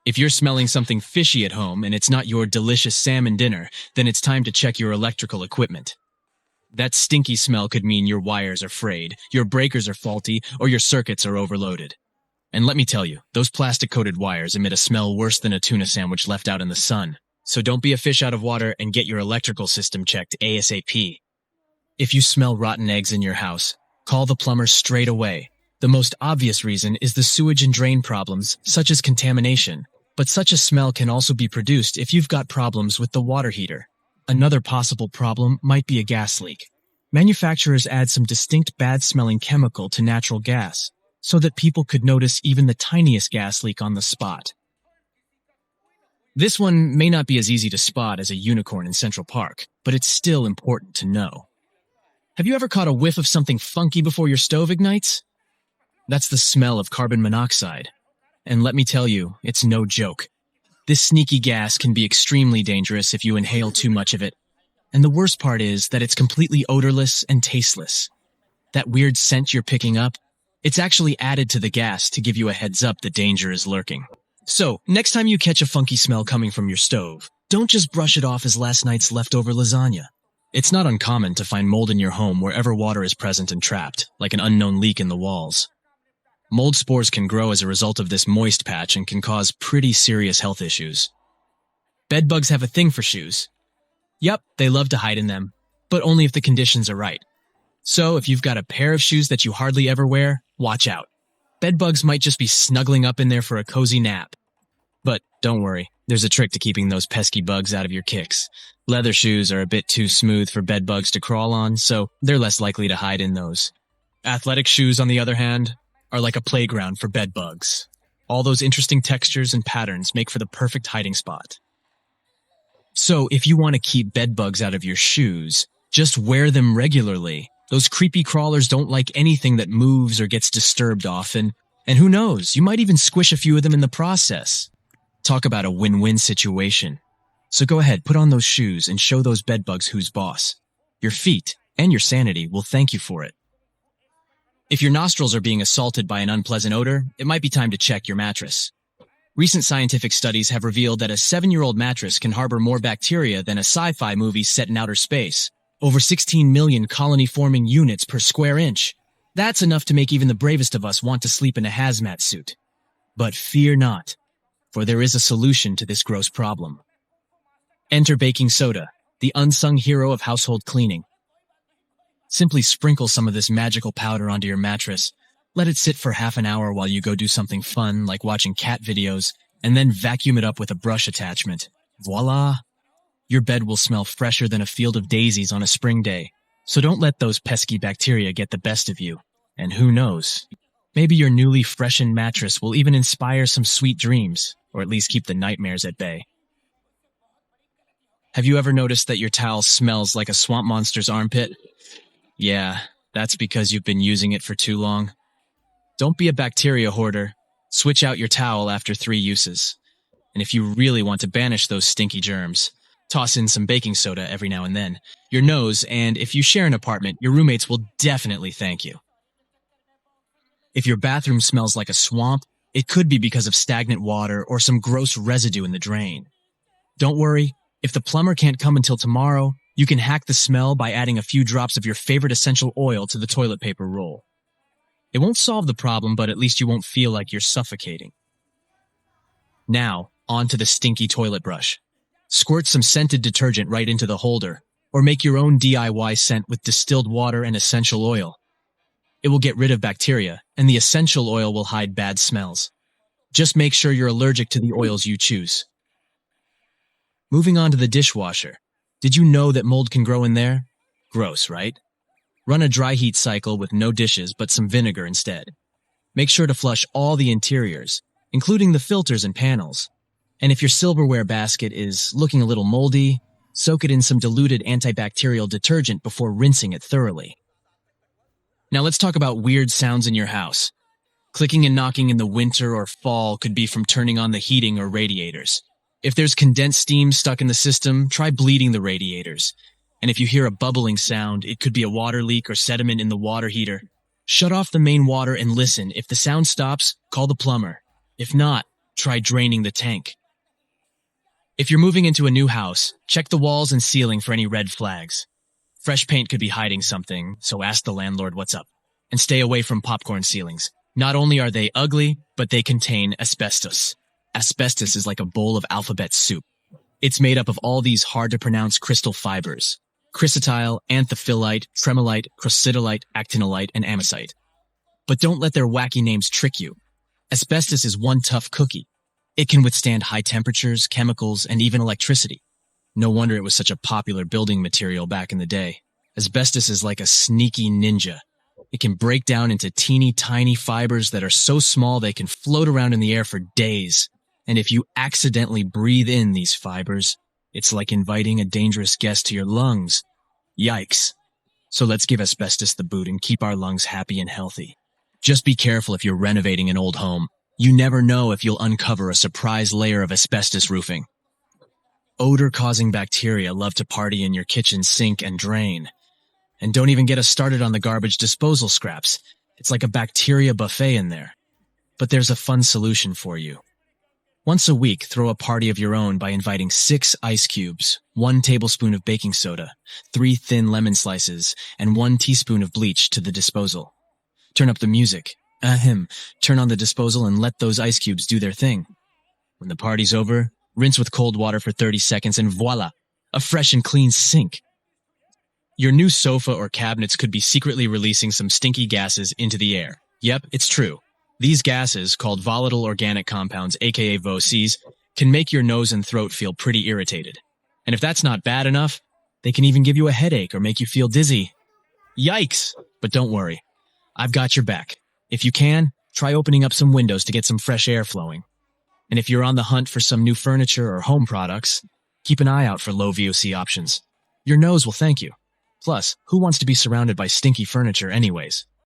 If you're smelling something fishy at home and it's not your delicious salmon dinner, then it's time to check your electrical equipment. That stinky smell could mean your wires are frayed, your breakers are faulty, or your circuits are overloaded. And let me tell you, those plastic-coated wires emit a smell worse than a tuna sandwich left out in the sun. So don't be a fish out of water and get your electrical system checked ASAP. If you smell rotten eggs in your house, call the plumber straight away. The most obvious reason is the sewage and drain problems, such as contamination. But such a smell can also be produced if you've got problems with the water heater. Another possible problem might be a gas leak. Manufacturers add some distinct bad-smelling chemical to natural gas, so that people could notice even the tiniest gas leak on the spot. This one may not be as easy to spot as a unicorn in Central Park, but it's still important to know. Have you ever caught a whiff of something funky before your stove ignites? That's the smell of carbon monoxide. And let me tell you, it's no joke. This sneaky gas can be extremely dangerous if you inhale too much of it. And the worst part is that it's completely odorless and tasteless. That weird scent you're picking up, it's actually added to the gas to give you a heads up that danger is lurking. So, next time you catch a funky smell coming from your stove, don't just brush it off as last night's leftover lasagna. It's not uncommon to find mold in your home wherever water is present and trapped, like an unknown leak in the walls. Mold spores can grow as a result of this moist patch and can cause pretty serious health issues. Bedbugs have a thing for shoes. Yep, they love to hide in them, but only if the conditions are right. So if you've got a pair of shoes that you hardly ever wear, watch out. Bedbugs might just be snuggling up in there for a cozy nap. But don't worry, there's a trick to keeping those pesky bugs out of your kicks. Leather shoes are a bit too smooth for bedbugs to crawl on, so they're less likely to hide in those. Athletic shoes, on the other hand, are like a playground for bedbugs. All those interesting textures and patterns make for the perfect hiding spot. So if you want to keep bedbugs out of your shoes, just wear them regularly. Those creepy crawlers don't like anything that moves or gets disturbed often, and who knows, you might even squish a few of them in the process. Talk about a win-win situation. So go ahead, put on those shoes and show those bedbugs who's boss. Your feet and your sanity will thank you for it. If your nostrils are being assaulted by an unpleasant odor, it might be time to check your mattress. Recent scientific studies have revealed that a 7-year-old mattress can harbor more bacteria than a sci-fi movie set in outer space. Over 16 million colony-forming units per square inch. That's enough to make even the bravest of us want to sleep in a hazmat suit. But fear not, for there is a solution to this gross problem. Enter baking soda, the unsung hero of household cleaning. Simply sprinkle some of this magical powder onto your mattress, let it sit for half an hour while you go do something fun like watching cat videos, and then vacuum it up with a brush attachment. Voila! Your bed will smell fresher than a field of daisies on a spring day, so don't let those pesky bacteria get the best of you. And who knows, maybe your newly freshened mattress will even inspire some sweet dreams, or at least keep the nightmares at bay. Have you ever noticed that your towel smells like a swamp monster's armpit? Yeah, that's because you've been using it for too long. Don't be a bacteria hoarder. Switch out your towel after 3 uses. And if you really want to banish those stinky germs, toss in some baking soda every now and then. Your nose, and if you share an apartment, your roommates will definitely thank you. If your bathroom smells like a swamp, it could be because of stagnant water or some gross residue in the drain. Don't worry, if the plumber can't come until tomorrow, you can hack the smell by adding a few drops of your favorite essential oil to the toilet paper roll. It won't solve the problem, but at least you won't feel like you're suffocating. Now, on to the stinky toilet brush. Squirt some scented detergent right into the holder, or make your own DIY scent with distilled water and essential oil. It will get rid of bacteria, and the essential oil will hide bad smells. Just make sure you're allergic to the oils you choose. Moving on to the dishwasher. Did you know that mold can grow in there? Gross, right? Run a dry heat cycle with no dishes but some vinegar instead. Make sure to flush all the interiors, including the filters and panels. And if your silverware basket is looking a little moldy, soak it in some diluted antibacterial detergent before rinsing it thoroughly. Now let's talk about weird sounds in your house. Clicking and knocking in the winter or fall could be from turning on the heating or radiators. If there's condensed steam stuck in the system, try bleeding the radiators. And if you hear a bubbling sound, it could be a water leak or sediment in the water heater. Shut off the main water and listen. If the sound stops, call the plumber. If not, Try draining the tank. If you're moving into a new house, check the walls and ceiling for any red flags. Fresh paint could be hiding something, so ask the landlord what's up. And stay away from popcorn ceilings. Not only are they ugly, but they contain asbestos. Asbestos is like a bowl of alphabet soup. It's made up of all these hard-to-pronounce crystal fibers: chrysotile, anthophyllite, tremolite, crocitolite, actinolite, and amosite. But don't let their wacky names trick you. Asbestos is one tough cookie. It can withstand high temperatures, chemicals, and even electricity. No wonder it was such a popular building material back in the day. Asbestos is like a sneaky ninja. It can break down into teeny tiny fibers that are so small they can float around in the air for days. And if you accidentally breathe in these fibers, it's like inviting a dangerous guest to your lungs. Yikes. So let's give asbestos the boot and keep our lungs happy and healthy. Just be careful if you're renovating an old home. You never know if you'll uncover a surprise layer of asbestos roofing. Odor-causing bacteria love to party in your kitchen sink and drain. And don't even get us started on the garbage disposal scraps. It's like a bacteria buffet in there. But there's a fun solution for you. Once a week, throw a party of your own by inviting 6 ice cubes, 1 tablespoon of baking soda, 3 thin lemon slices, and 1 teaspoon of bleach to the disposal. Turn up the music. Turn on the disposal and let those ice cubes do their thing. When the party's over, rinse with cold water for 30 seconds and voila, a fresh and clean sink. Your new sofa or cabinets could be secretly releasing some stinky gases into the air. Yep, it's true. These gases, called volatile organic compounds, aka VOCs, can make your nose and throat feel pretty irritated. And if that's not bad enough, they can even give you a headache or make you feel dizzy. Yikes! But don't worry. I've got your back. If you can, try opening up some windows to get some fresh air flowing. And if you're on the hunt for some new furniture or home products, keep an eye out for low VOC options. Your nose will thank you. Plus, who wants to be surrounded by stinky furniture anyways?